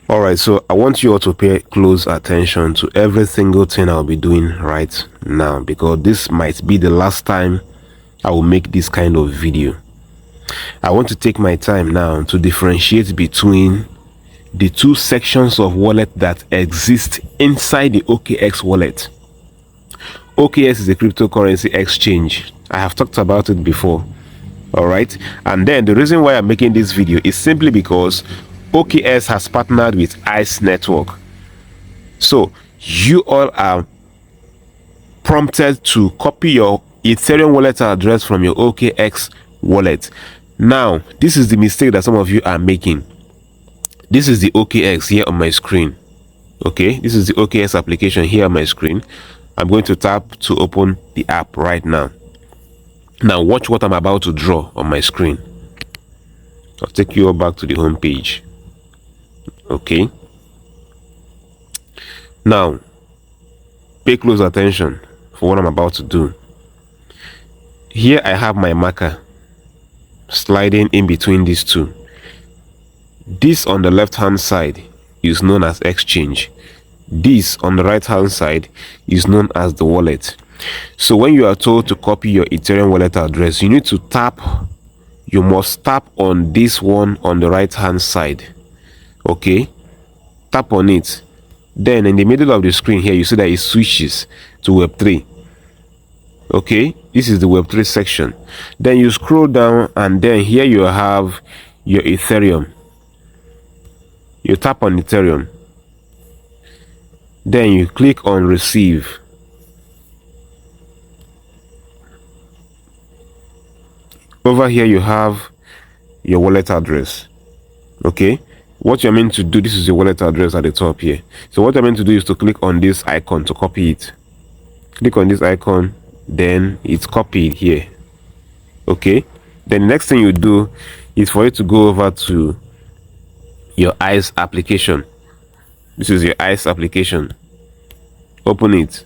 All right, so I want you all to pay close attention to every single thing I'll be doing right now, because this might be the last time I will make this kind of video. I want to take my time now to differentiate between the two sections of wallet that exist inside the OKX wallet. OKX is a cryptocurrency exchange. I have talked about it before. All right, and then the reason why I'm making this video is simply because OKX has partnered with ICE Network. So you all are prompted to copy your Ethereum wallet address from your OKX wallet. Now, this is the mistake that some of you are making. This is the OKX here on my screen. Okay, this is the OKX application here on my screen. I'm going to tap to open the app right now. Now watch what I'm about to draw on my screen. I'll take you all back to the home page. Okay, now pay close attention for what I'm about to do. Here I have my marker sliding in between these two. This on the left hand side is known as exchange. This on the right hand side is known as the wallet. So when you are told to copy your Ethereum wallet address, you need to tap, you must tap on this one on the right hand side. Okay, tap on it. Then in the middle of the screen here, you see that it switches to Web3. Okay, this is the Web3 section. Then you scroll down, and then here you have your Ethereum. You tap on Ethereum. Then you click on receive. Over here you have your wallet address. Okay, what you're meant to do, this is your wallet address at the top here. So what you're meant to do is to click on this icon to copy it. Click on this icon, then it's copied here. Okay, then the next thing you do is for you to go over to your ICE application. This is your ICE application. Open it.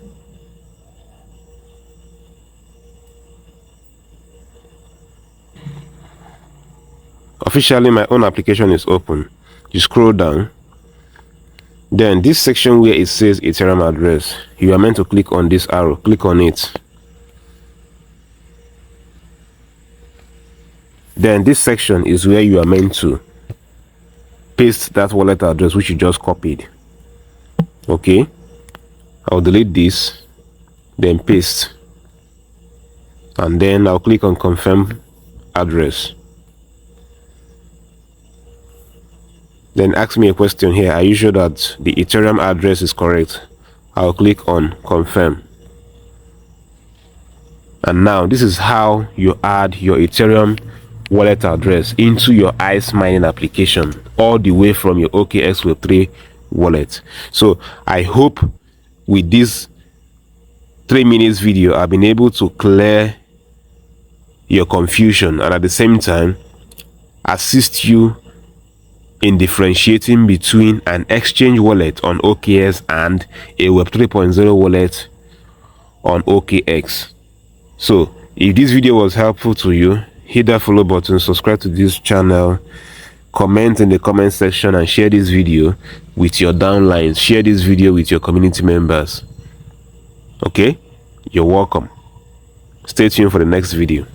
Officially, my own application is open. You scroll down. Then this section where it says Ethereum address, you are meant to click on this arrow. Click on it. Then this section is where you are meant to paste that wallet address which you just copied. Okay, I'll delete this, then paste, and then I'll click on confirm address. Then ask me a question here. Are you sure that the Ethereum address is correct? I'll click on confirm. And now this is how you add your Ethereum wallet address into your ICE mining application, all the way from your OKX Web3 wallet. So I hope with this 3 minutes video I've been able to clear your confusion, and at the same time assist you in differentiating between an exchange wallet on OKX and a Web 3.0 wallet on OKX. So if this video was helpful to you, hit that follow button, subscribe to this channel, comment in the comment section, and share this video with your downlines. Share this video with your community members. Okay, you're welcome. Stay tuned for the next video.